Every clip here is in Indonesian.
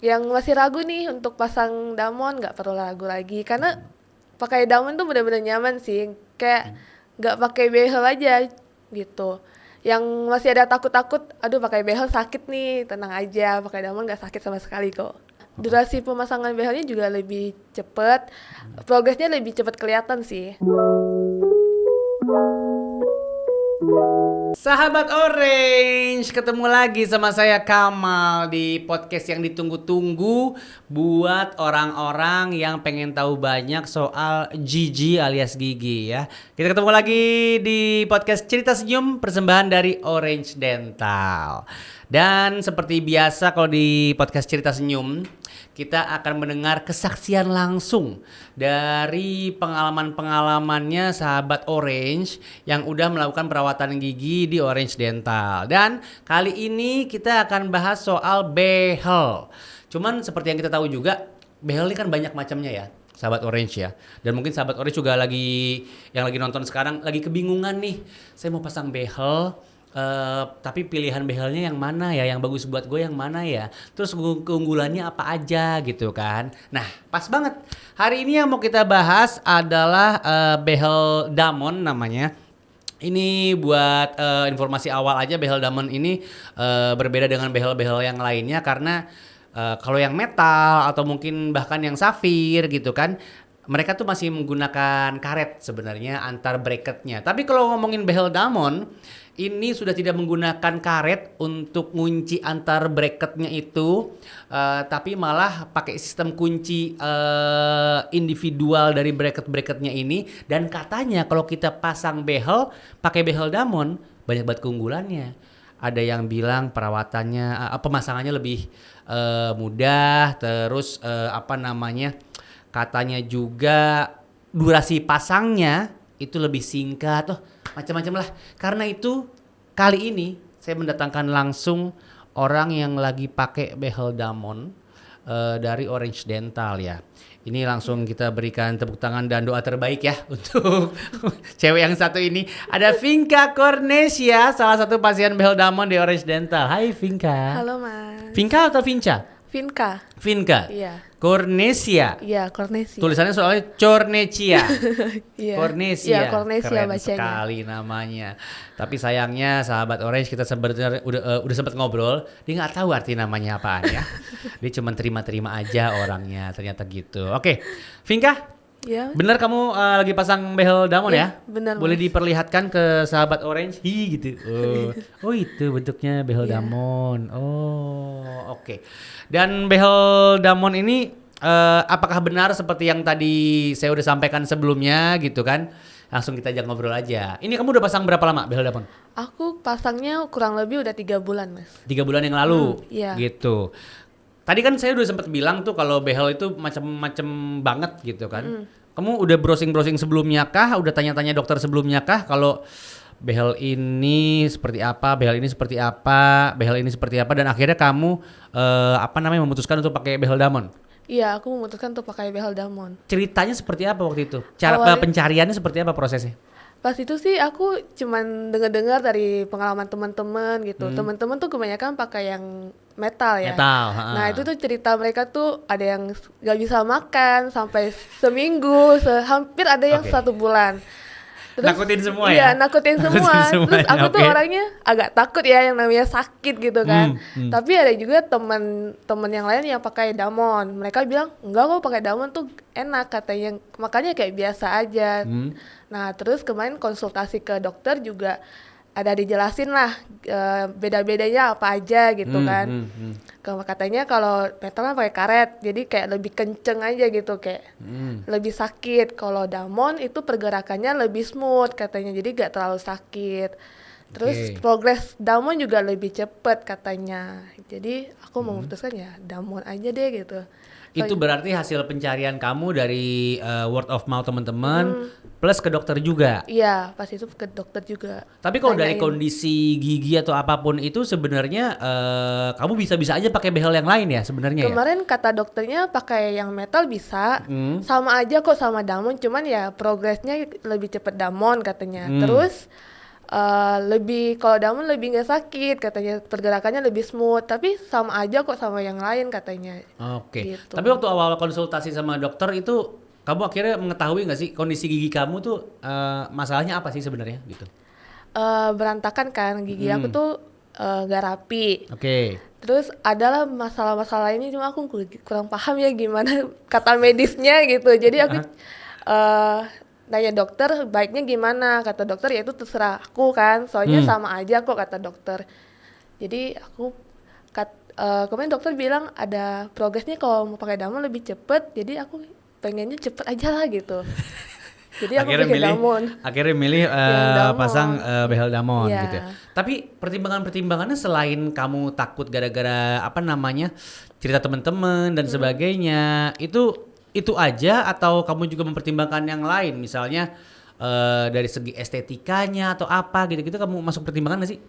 yang masih ragu nih untuk pasang Damon nggak perlu ragu lagi karena pakai Damon tuh benar-benar nyaman sih, kayak nggak pakai behel aja gitu. Yang masih ada takut-takut, aduh pakai behel sakit nih, tenang aja, pakai Damon nggak sakit sama sekali kok. Durasi pemasangan behelnya juga lebih cepet, progresnya lebih cepet kelihatan sih. Sahabat Orange, ketemu lagi sama saya Kamal di podcast yang ditunggu-tunggu buat orang-orang yang pengen tahu banyak soal gigi alias gigi ya. Kita ketemu lagi di podcast Cerita Senyum persembahan dari Orange Dental. Dan seperti biasa kalau di podcast Cerita Senyum, kita akan mendengar kesaksian langsung dari pengalaman-pengalamannya sahabat Orange yang udah melakukan perawatan gigi di Orange Dental. Dan kali ini kita akan bahas soal behel. Cuman seperti yang kita tahu juga, behel ini kan banyak macamnya ya, sahabat Orange ya. Dan mungkin sahabat Orange juga yang lagi nonton sekarang lagi kebingungan nih. Saya mau pasang behel, tapi pilihan behelnya yang mana ya, yang bagus buat gue yang mana ya, terus keunggulannya apa aja gitu kan. Nah pas banget, hari ini yang mau kita bahas adalah behel Damon namanya. Ini buat informasi awal aja, behel Damon ini berbeda dengan behel-behel yang lainnya karena kalau yang metal atau mungkin bahkan yang safir gitu kan, mereka tuh masih menggunakan karet sebenarnya antar bracketnya. Tapi kalau ngomongin behel Damon, ini sudah tidak menggunakan karet untuk ngunci antar bracketnya itu, tapi malah pakai sistem kunci individual dari bracket-bracketnya ini. Dan katanya kalau kita pasang behel, pakai behel Damon, banyak banget keunggulannya. Ada yang bilang perawatannya, pemasangannya lebih mudah, terus katanya juga durasi pasangnya itu lebih singkat, macam-macam lah. Karena itu kali ini saya mendatangkan langsung orang yang lagi pakai behel Damon dari Orange Dental ya. Ini langsung kita berikan tepuk tangan dan doa terbaik ya untuk cewek yang satu ini. Ada Vinka Cornesia, salah satu pasien behel Damon di Orange Dental. Hai Vinka. Halo Mas. Vinka atau Vinca? Vinka. Vinka. Iya. Cornesia. Iya, Cornesia. Tulisannya soalnya Cornecia. Iya. Cornesia. Iya, Cornesia keren bacanya. sekali namanya. Tapi sayangnya sahabat Orange, kita sebenarnya udah sempat ngobrol, dia nggak tahu arti namanya apaan ya. Dia cuma terima-terima aja orangnya, ternyata gitu. Oke, Vinka, Iya. benar kamu lagi pasang behel Damon ya? Benar. Boleh Mas. diperlihatkan ke sahabat Orange? Gitu. Oh itu bentuknya behel Iya. Damon. Oh oke. Dan behel Damon ini apakah benar seperti yang tadi saya udah sampaikan sebelumnya gitu kan? Langsung kita ajak ngobrol aja. Ini kamu udah pasang berapa lama behel Damon? Aku pasangnya kurang lebih udah 3 bulan, Mas. 3 bulan yang lalu. Iya. Gitu. Tadi kan saya udah sempat bilang tuh kalau behel itu macam-macam banget gitu kan. Kamu udah browsing-browsing sebelumnya kah? Udah tanya-tanya dokter sebelumnya kah? Kalau behel ini seperti apa, behel ini seperti apa, behel ini seperti apa, dan akhirnya kamu memutuskan untuk pakai behel Damon? Iya, aku memutuskan untuk pakai behel Damon. Ceritanya seperti apa waktu itu? Cara Awalnya- pencariannya seperti apa prosesnya? Pas itu sih aku cuman dengar-dengar dari pengalaman teman-teman gitu. Teman-teman tuh kebanyakan pakai yang metal ya. Metal. Nah itu tuh cerita mereka tuh ada yang gak bisa makan sampai seminggu, hampir ada yang Oke. 1 bulan. Nakutin semua iya, ya? nakutin semua. Nakutin Terus aku tuh oke. orangnya agak takut ya yang namanya sakit gitu kan. Tapi ada juga teman-teman yang lain yang pakai Damon. Mereka bilang enggak kok, pakai Damon tuh enak katanya. Makanya kayak biasa aja. Nah terus kemarin konsultasi ke dokter juga ada dijelasin lah beda-bedanya apa aja gitu kan. Katanya kalau metal pakai karet, jadi kayak lebih kenceng aja gitu, kayak lebih sakit. Kalau Damon itu pergerakannya lebih smooth katanya, jadi gak terlalu sakit. Terus progres Damon juga lebih cepet katanya. Jadi aku memutuskan ya Damon aja deh gitu. Itu berarti hasil pencarian kamu dari word of mouth teman-teman plus ke dokter juga. Iya, pas itu ke dokter juga. Tapi kalau dari Tanyain. kondisi gigi atau apapun itu sebenarnya kamu bisa-bisa aja pakai behel yang lain ya sebenarnya ya. Kemarin kata dokternya pakai yang metal bisa, sama aja kok sama Damon, cuman ya progresnya lebih cepet Damon katanya. Terus Lebih kalau Damon lebih nggak sakit katanya, pergerakannya lebih smooth, tapi sama aja kok sama yang lain katanya. Oke. Gitu. Tapi waktu awal konsultasi sama dokter itu kamu akhirnya mengetahui nggak sih kondisi gigi kamu tuh masalahnya apa sih sebenarnya gitu? Berantakan kan gigi aku tuh nggak rapi. Oke. Terus adalah masalah-masalah ini, cuma aku kurang paham ya gimana kata medisnya gitu. Jadi aku nanya dokter baiknya gimana, kata dokter ya itu terserah aku kan, soalnya sama aja kok kata dokter. Jadi aku kemarin dokter bilang ada progresnya kalau mau pakai Damon lebih cepet, jadi aku pengennya cepet aja lah gitu. Jadi aku pakai Damon. Akhirnya milih Damon. pasang behel Damon Iya. gitu ya. Tapi pertimbangannya selain kamu takut gara-gara apa namanya cerita teman-teman dan sebagainya, itu aja atau kamu juga mempertimbangkan yang lain, misalnya dari segi estetikanya atau apa gitu-gitu, kamu masuk pertimbangan nggak sih?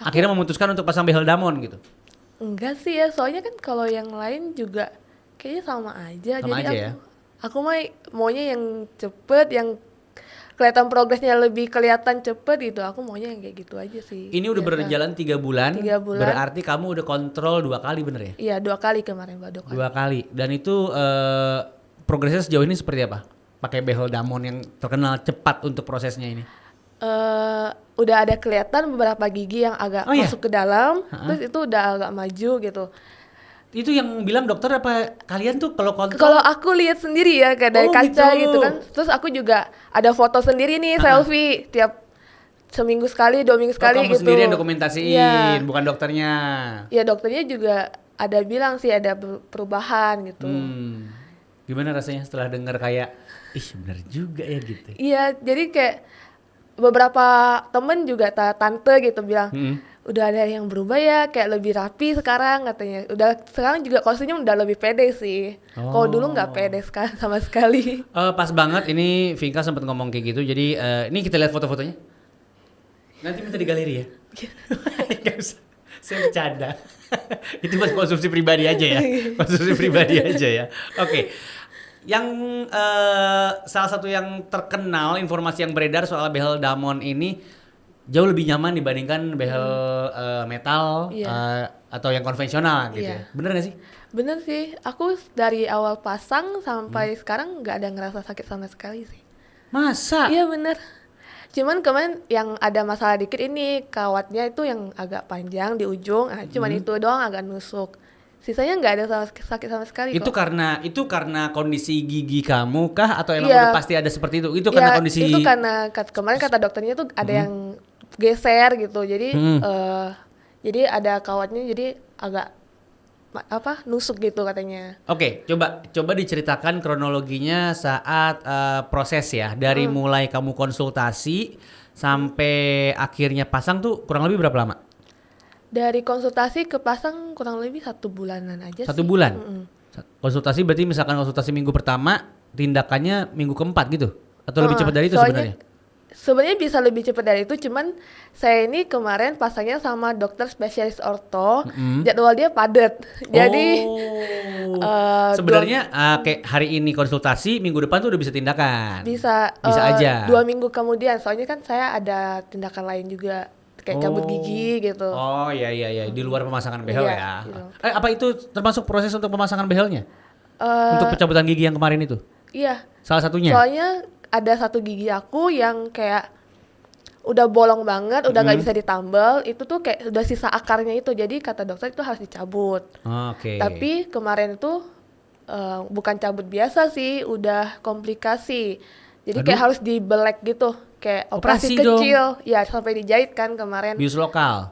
Akhirnya memutuskan untuk pasang behel Damon gitu. Enggak sih ya, soalnya kan kalau yang lain juga kayaknya sama aja. Sama Jadi aja ya? aku maunya yang cepet, yang kelihatan progresnya lebih kelihatan cepet gitu. Aku maunya yang kayak gitu aja sih. Ini udah Biasa. berjalan 3 bulan, 3 bulan. berarti kamu udah kontrol 2 kali bener ya? Iya 2 kali kemarin Mbak, 2 kali. 2 kali. Dan itu progresnya sejauh ini seperti apa? Pakai behel Damon yang terkenal cepat untuk prosesnya ini. Udah ada kelihatan beberapa gigi yang agak Oh, iya? masuk ke dalam, terus itu udah agak maju gitu. Itu yang bilang dokter apa kalian tuh kalau kontrol? Kalau aku lihat sendiri ya kayak dari Oh, kaca gitu. gitu kan. Terus aku juga ada foto sendiri nih selfie tiap seminggu sekali, 2 minggu sekali kamu gitu. sendiri yang dokumentasiin, Iya. bukan dokternya. Ya dokternya juga ada bilang sih ada perubahan gitu. Gimana rasanya setelah dengar kayak, ih bener juga ya gitu. Iya, jadi kayak beberapa temen juga tante gitu bilang, udah ada yang berubah ya, kayak lebih rapi sekarang katanya. Sekarang juga kostumnya udah lebih pede sih. Kalau dulu nggak pede sama sekali. Pas banget ini Vinka sempat ngomong kayak gitu. Jadi ini kita lihat foto-fotonya. Nanti minta di galeri ya. Gak usah. Saya bercanda. Itu buat konsumsi pribadi aja ya. Konsumsi pribadi aja ya. Oke. Yang salah satu yang terkenal informasi yang beredar soal behel Damon ini jauh lebih nyaman dibandingkan behel metal atau yang konvensional gitu ya. Bener gak sih? Bener sih, aku dari awal pasang sampai sekarang nggak ada ngerasa sakit sama sekali sih. Masa? Iya bener. Cuman kemarin yang ada masalah dikit ini, kawatnya itu yang agak panjang di ujung, cuman itu doang agak nusuk. Sisanya nggak ada sakit sama sekali Itu kok. karena kondisi gigi kamu kah atau emang Iya. udah pasti ada seperti itu? Itu karena Ya, kondisi itu karena kemarin kata dokternya tuh ada yang geser gitu, jadi ada kawatnya, jadi agak nusuk gitu katanya. Oke, coba diceritakan kronologinya saat proses ya, dari mulai kamu konsultasi sampai akhirnya pasang tuh kurang lebih berapa lama? Dari konsultasi ke pasang kurang lebih 1 bulanan aja 1 sih. bulan. Konsultasi berarti misalkan konsultasi minggu pertama, tindakannya minggu keempat gitu? Atau lebih cepat dari itu sebenarnya? Sebenarnya bisa lebih cepat dari itu, cuman saya ini kemarin pasangnya sama dokter spesialis orto, jadwal dia padat. Jadi sebenarnya kayak hari ini konsultasi, minggu depan tuh udah bisa tindakan. bisa aja. 2 minggu kemudian, soalnya kan saya ada tindakan lain juga kayak cabut gigi gitu. Oh iya di luar pemasangan behel Iya, ya. gitu. Apa itu termasuk proses untuk pemasangan behelnya? Untuk pencabutan gigi yang kemarin itu? Iya. Salah satunya? Soalnya ada 1 gigi aku yang kayak udah bolong banget, udah nggak bisa ditambal, itu tuh kayak udah sisa akarnya itu, jadi kata dokter itu harus dicabut. Oke. Tapi kemarin itu bukan cabut biasa sih, udah komplikasi. Jadi kayak harus dibelek gitu, kayak operasi kecil. Ya sampai dijahit kan kemarin. Bius lokal?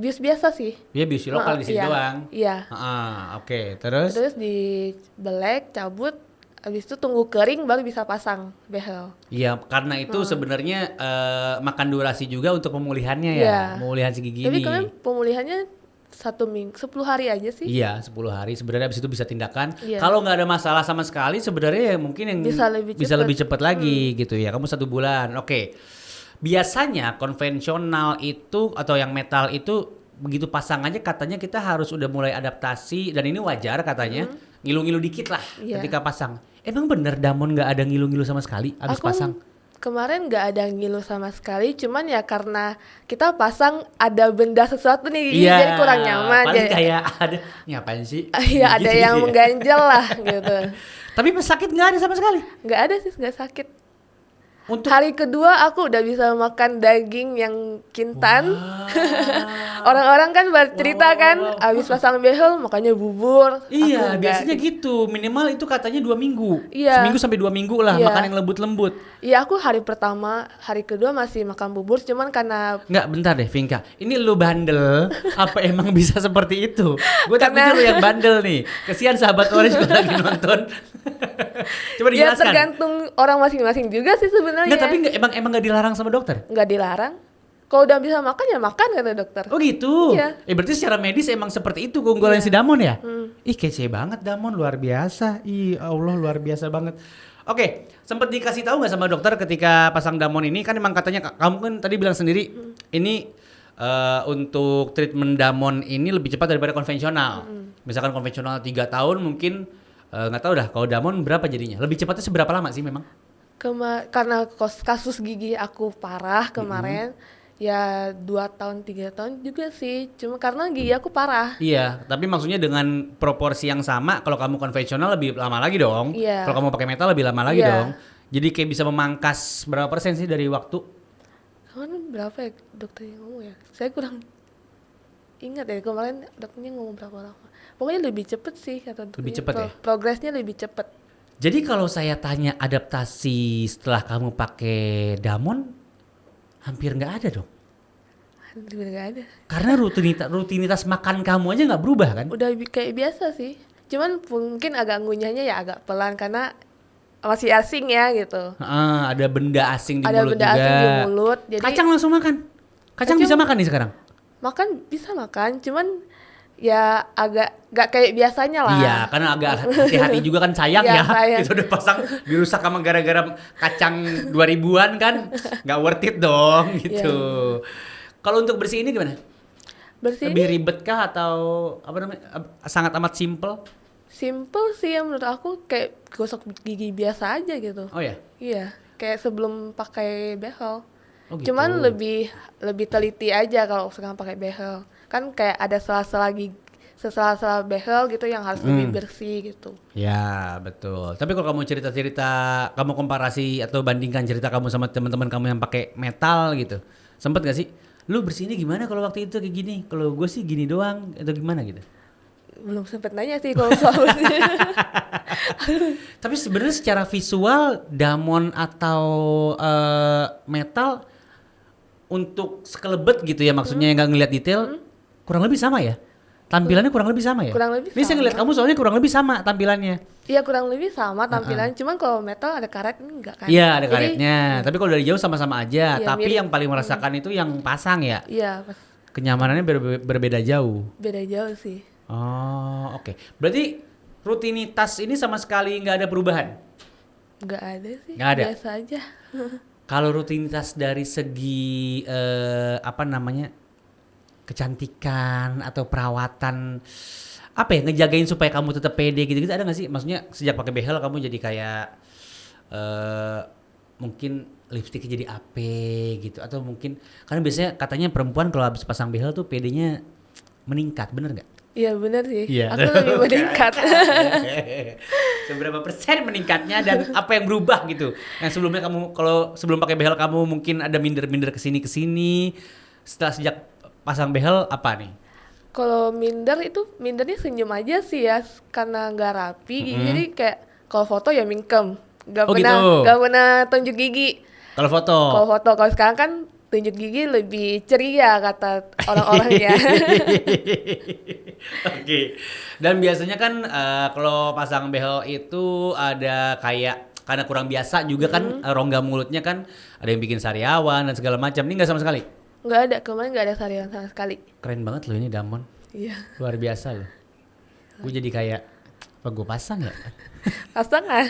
Bius biasa sih. Iya bius lokal di sini iya, doang? Iya. Oke. Terus? Terus dibelek, cabut, habis itu tunggu kering baru bisa pasang behel. Iya, karena itu sebenarnya makan durasi juga untuk pemulihannya ya, Iya. pemulihan si gigi Tapi ini. kemarin pemulihannya 1 minggu, 10 hari aja sih. Iya, 10 hari. Sebenarnya habis itu bisa tindakan. Iya. Kalau nggak ada masalah sama sekali, sebenarnya ya mungkin yang Bisa lebih cepat lagi gitu ya. Kamu 1 bulan, oke. Biasanya konvensional itu atau yang metal itu begitu pasang aja katanya kita harus udah mulai adaptasi, dan ini wajar katanya, ngilu-ngilu dikit lah Iya. ketika pasang. Emang bener Damon nggak ada ngilu-ngilu sama sekali abis pasang? Kemarin nggak ada ngilu sama sekali, cuman ya karena kita pasang ada benda sesuatu nih, Iya, jadi kurang nyaman. paling Jadi, kayak ada ngapain sih? iya ada Gitu yang ya. mengganjal lah gitu. Tapi pas sakit nggak ada sama sekali. Nggak ada sih, nggak sakit. Untuk Hari kedua aku udah bisa makan daging yang kintan. Orang-orang kan bercerita kan, abis pasang behel makanya bubur. Iya, Aku biasanya nggak. gitu. Minimal itu katanya 2 minggu. Iya. Seminggu sampai 2 minggu lah Iya. makan yang lembut-lembut. Iya, aku hari pertama, hari kedua masih makan bubur, cuman karena Nggak, bentar deh, Vinka. Ini lu bandel, apa emang bisa seperti itu? Gue takutnya Karena- lu yang bandel nih. Kesian sahabat Orange kalau lagi nonton. Coba ya dijelaskan. tergantung orang masing-masing juga sih sebenarnya. Nggak, tapi emang nggak dilarang sama dokter? Nggak dilarang. Kalau udah bisa makan ya makan kata dokter. Oh gitu? Iya. Berarti secara medis emang seperti itu keunggulan si Damon ya? Ih kece banget Damon, luar biasa. Ih Allah, luar biasa banget. Oke, sempet dikasih tahu nggak sama dokter ketika pasang Damon ini? Kan emang katanya, kamu kan tadi bilang sendiri, ini untuk treatment Damon ini lebih cepat daripada konvensional. Misalkan konvensional 3 tahun mungkin, nggak tahu dah, kalau Damon berapa jadinya? Lebih cepatnya seberapa lama sih memang? Karena kasus gigi aku parah kemarin, ya 2 tahun 3 tahun juga sih. Cuma karena gigi aku parah. Iya, tapi maksudnya dengan proporsi yang sama, kalau kamu konvensional lebih lama lagi dong. Iya. Kalau kamu pakai metal lebih lama lagi Iya. dong. Jadi kayak bisa memangkas berapa persen sih dari waktu? Kemarin berapa ya dokternya ngomong ya? Saya kurang ingat ya, kemarin dokternya ngomong berapa lama. Pokoknya lebih cepet sih kata dokternya. Lebih cepet ya? Progresnya lebih cepet. Jadi kalau saya tanya adaptasi setelah kamu pakai Damon, hampir nggak ada dong. Hampir nggak ada. Karena rutinitas makan kamu aja nggak berubah kan? Udah kayak biasa sih. Cuman mungkin agak ngunyahnya ya agak pelan karena masih asing ya gitu. Ada benda asing di Ada mulut benda juga. asing di mulut. Jadi Kacang langsung makan. Kacang bisa makan nih sekarang? makan bisa makan, cuman ya agak gak kayak biasanya lah. Iya, karena agak hati-hati juga kan sayang Iya, ya. sayang. Kita udah pasang dirusak sama gara-gara kacang 2000-an kan. Nggak worth it dong gitu. Kalau untuk bersih ini gimana? Bersih Lebih ribet kah atau apa namanya? Sangat amat simple? simple sih ya menurut aku, kayak gosok gigi biasa aja gitu. Oh ya? Iya, kayak sebelum pakai behel. Oh gitu. Cuman lebih teliti aja kalau sekarang pakai behel. Kan kayak ada sela-sela behel gitu yang harus lebih bersih gitu. Ya, betul. Tapi kalau kamu cerita-cerita, kamu komparasi atau bandingkan cerita kamu sama teman-teman kamu yang pakai metal gitu. Sempet gak sih? Lu bersihnya gimana kalau waktu itu kayak gini? Kalau gue sih gini doang atau gimana gitu? Belum sempet nanya sih kalau soal bersih. Tapi sebenarnya secara visual Damon atau metal untuk sekelebet gitu ya, maksudnya yang nggak ngeliat detail kurang lebih sama ya? Tampilannya kurang lebih sama ya? Kurang lebih Ini saya sama. ngeliat kamu soalnya kurang lebih sama tampilannya. Iya kurang lebih sama tampilan, cuman kalau metal ada karet enggak kan? Iya, ada Jadi, karetnya. Tapi kalau dari jauh sama-sama aja. Iya, Tapi mirip. yang paling merasakan itu yang pasang ya. Iya, Kenyamanannya berbeda jauh. beda jauh sih. Oh, oke. Berarti rutinitas ini sama sekali nggak ada perubahan? Nggak ada sih. Nggak ada? Biasa aja. Kalau rutinitas dari segi apa namanya, kecantikan atau perawatan, apa ya, ngejagain supaya kamu tetap pede gitu-gitu ada nggak sih? Maksudnya sejak pakai behel kamu jadi kayak mungkin lipstiknya jadi ape gitu, atau mungkin karena biasanya katanya perempuan kalau habis pasang behel tuh pedenya meningkat, bener nggak? Iya bener sih. Iya. Aku lebih meningkat. Seberapa persen meningkatnya dan apa yang berubah gitu? Yang sebelumnya kamu kalau sebelum pakai behel kamu mungkin ada minder-minder kesini, setelah sejak pasang behel apa nih? Kalau mindernya senyum aja sih ya, karena nggak rapi. Jadi kayak kalau foto ya mingkem. Oh, gitu. Nggak pernah tunjuk gigi. Kalau foto? Kalau sekarang kan tunjuk gigi lebih ceria kata orang-orangnya. Oke. Dan biasanya kan kalau pasang behel itu ada kayak karena kurang biasa juga kan rongga mulutnya kan ada yang bikin sariawan dan segala macam. Ini nggak sama sekali. Nggak ada, kemarin nggak ada sariawan sama sekali. Keren banget loh ini Damon. Iya. Luar biasa loh. Gue jadi kayak apa gue pasang ya? Pasangan.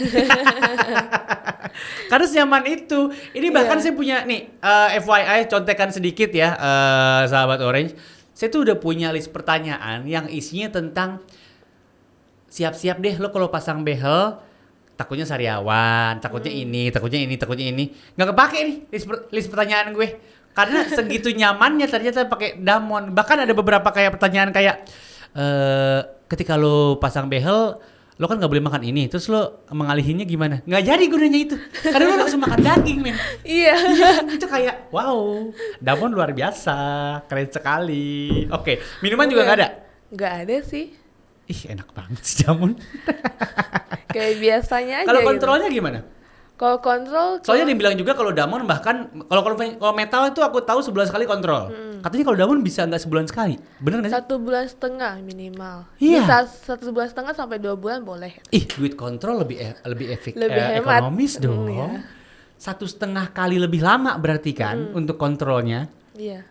Karena senyaman itu. Ini bahkan Iya. saya punya nih FYI contekan sedikit ya sahabat Orange. Saya tuh udah punya list pertanyaan yang isinya tentang siap-siap deh lo kalau pasang behel takutnya sariawan, takutnya ini, takutnya ini. Nggak kepake nih list pertanyaan gue. Karena segitu nyamannya ternyata pakai Damon. Bahkan ada beberapa kayak pertanyaan kayak ketika lo pasang behel, lo kan nggak boleh makan ini, terus lo mengalihinnya gimana? Nggak jadi gunanya itu, karena lo langsung makan daging, men. Iya. Itu kayak wow, Damon luar biasa, keren sekali. Oke, minuman juga nggak ada? Nggak ada sih. Ih, enak banget sih Damon. Kayak biasanya aja. Kalau gitu. kontrolnya gimana? Kalau kontrol, Soalnya dibilang juga kalau Damon bahkan kalau metal itu aku tahu sebulan sekali kontrol. Katanya kalau Damon bisa nggak sebulan sekali, bener nggak sih? 1,5 bulan minimal. Iya. Bisa 1,5 bulan sampai 2 bulan boleh. Ih, duit kontrol lebih Hemat. ekonomis dong. Iya. 1,5 kali lebih lama berarti kan untuk kontrolnya. Iya.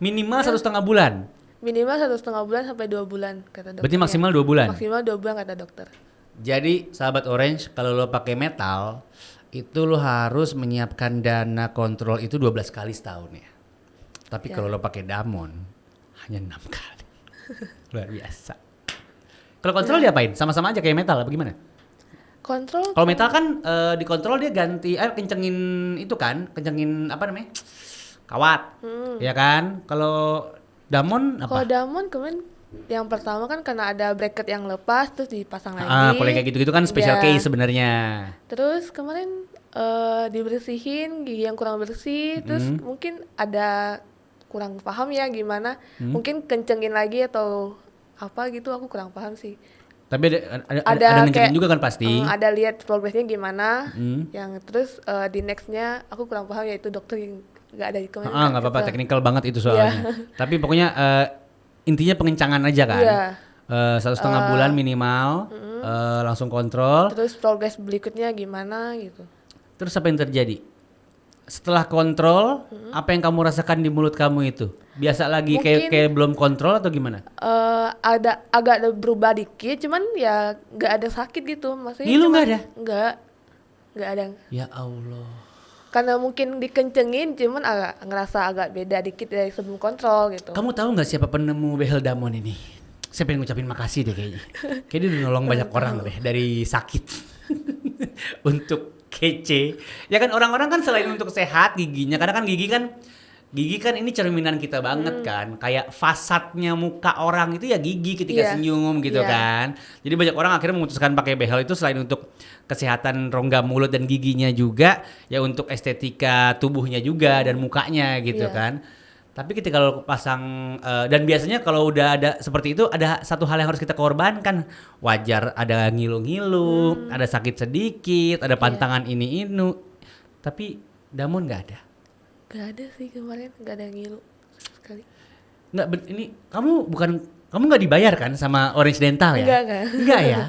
Minimal 1,5 bulan. Minimal 1,5 bulan sampai 2 bulan kata dokter. Berarti maksimal 2 bulan. Maksimal 2 bulan kata dokter. Jadi sahabat Orange, kalau lo pakai metal itu lo harus menyiapkan dana kontrol itu 12 kali setahun ya. Tapi Ya. kalau lo pakai Damon hanya 6 kali. Luar biasa. Kalau kontrol diapain? Sama-sama aja kayak metal apa gimana? Kontrol. Kalau metal kan dikontrol dia ganti kencengin itu kan, kencengin apa namanya? Kawat. Ya kan? Kalau Damon Kalau apa? Damon kemarin yang pertama kan karena ada bracket yang lepas terus dipasang lagi. Kalau kayak gitu-gitu kan special Iya. case sebenarnya. Terus kemarin dibersihin gigi yang kurang bersih, terus mungkin ada kurang paham ya gimana, mungkin kencengin lagi atau apa gitu, aku kurang paham sih. Tapi ada ngecekin kayak, juga kan pasti. ada lihat progresnya gimana, yang terus di nextnya aku kurang paham ya itu dokter yang nggak ada di kemarin. Nggak apa-apa, teknikal banget itu soalnya. Tapi pokoknya intinya pengencangan aja kan. Iya. 1,5 bulan minimal, langsung kontrol. Terus progres berikutnya gimana gitu. Terus apa yang terjadi? Setelah kontrol, apa yang kamu rasakan di mulut kamu itu? Biasa lagi Mungkin- kayak belum kontrol atau gimana? Ada agak ada berubah dikit, cuman ya nggak ada sakit gitu, maksudnya. Ngilu cuman- nggak ada? Nggak ada. Ya Allah. Karena mungkin dikencengin, cuman ngerasa agak beda dikit dari sebelum kontrol gitu. Kamu tahu nggak siapa penemu behel Damon ini? Saya pengen ngucapin makasih deh kayaknya. Kayaknya dia udah nolong banyak orang deh dari sakit. Untuk kece. Ya kan orang-orang kan selain untuk sehat giginya, karena kan gigi kan ini cerminan kita banget kan. Kayak fasadnya muka orang itu ya gigi ketika Iya. senyum gitu Iya. kan. Jadi banyak orang akhirnya memutuskan pakai behel itu selain untuk kesehatan rongga mulut dan giginya juga, ya untuk estetika tubuhnya juga dan mukanya gitu Iya. kan. Tapi ketika lo pasang dan biasanya kalau udah ada seperti itu ada satu hal yang harus kita korbankan. Wajar ada ngilu-ngilu, ada sakit sedikit, ada pantangan ini. Tapi Damon nggak ada. Gak ada sih kemarin, gak ada ngilu sekali. Nggak ini kamu nggak dibayar kan sama Orange Dental ya? Enggak. Enggak ya.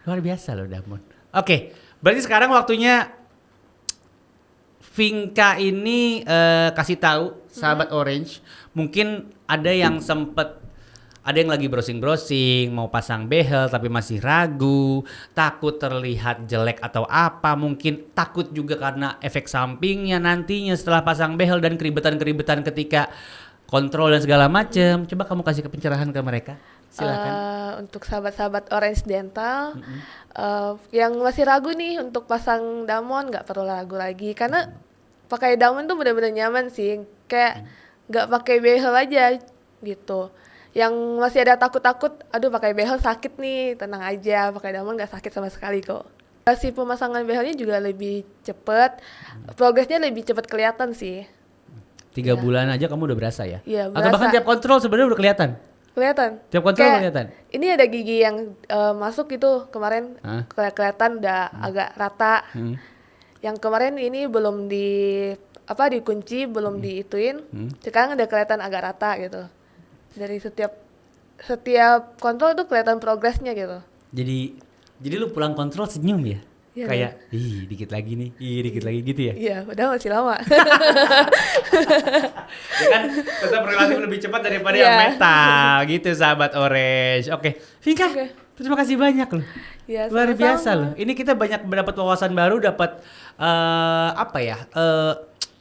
Luar biasa loh Damon. Oke, berarti sekarang waktunya Vinka ini kasih tahu sahabat Orange, mungkin ada yang ada yang lagi browsing mau pasang behel tapi masih ragu, takut terlihat jelek atau apa, mungkin takut juga karena efek sampingnya nantinya setelah pasang behel dan keribetan-keribetan ketika kontrol dan segala macem. Coba kamu kasih pencerahan ke mereka, silakan. Untuk sahabat-sahabat Orange Dental yang masih ragu nih untuk pasang Damon, nggak perlu ragu lagi karena pakai Damon tuh benar-benar nyaman sih, kayak nggak pakai behel aja gitu. Yang masih ada takut-takut, aduh pakai behel sakit nih, tenang aja, pakai Damon nggak sakit sama sekali kok. Si pemasangan behelnya juga lebih cepet, progresnya lebih cepat kelihatan sih. 3 bulan aja kamu udah berasa ya? Iya, Atau bahkan berasa. tiap kontrol sebenarnya udah kelihatan? Kelihatan. Tiap kontrol Kayak, kelihatan? Ini ada gigi yang masuk gitu kemarin, Hah? kelihatan udah agak rata. Yang kemarin ini belum dikunci, belum diituin. Sekarang udah kelihatan agak rata gitu. Dari setiap kontrol tuh kelihatan progresnya gitu. Jadi lu pulang kontrol senyum ya? Iya, Kayak, dikit lagi nih, dikit lagi gitu ya? Iya, udah masih lama. Ya kan tetap relatif lebih cepat daripada Iya. yang metal gitu sahabat Orange. Oke, Vinka, Oke. terima kasih banyak loh. Ya, Luar sama-sama. biasa loh. Ini kita banyak mendapat wawasan baru, dapat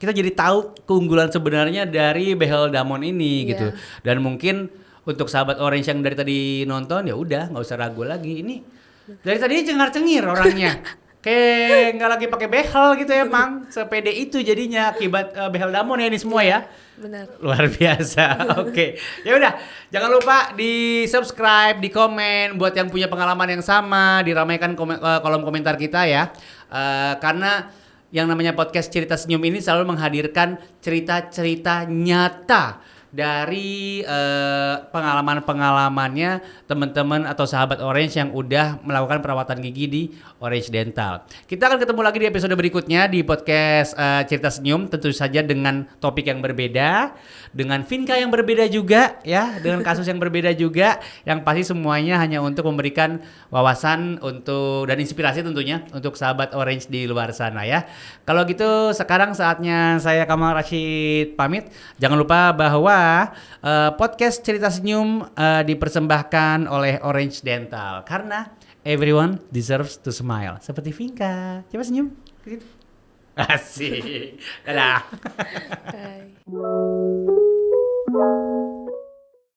kita jadi tahu keunggulan sebenarnya dari behel Damon ini Iya. gitu. Dan mungkin untuk sahabat Orange yang dari tadi nonton ya udah nggak usah ragu lagi. Ini Dari tadi cengar-cengir orangnya. Kayak nggak lagi pakai behel gitu ya, Mang. Sepede itu jadinya akibat behel Damon ya ini semua ya. Benar. Luar biasa. Oke. Ya udah, jangan lupa di-subscribe, di-komen buat yang punya pengalaman yang sama, diramaikan kolom komentar kita ya. Karena yang namanya podcast Cerita Senyum ini selalu menghadirkan cerita-cerita nyata dari pengalaman-pengalamannya teman-teman atau sahabat Orange yang udah melakukan perawatan gigi di Orange Dental. Kita akan ketemu lagi di episode berikutnya di podcast Cerita Senyum, tentu saja dengan topik yang berbeda, dengan Vinka yang berbeda juga ya, dengan kasus yang berbeda juga, yang pasti semuanya hanya untuk memberikan wawasan untuk dan inspirasi tentunya untuk sahabat Orange di luar sana ya. Kalau gitu sekarang saatnya saya Kamal Rashid pamit. Jangan lupa bahwa podcast Cerita Senyum dipersembahkan oleh Orange Dental karena everyone deserves to smile. Seperti Vinka. Coba senyum. Asik. Dadah. Bye.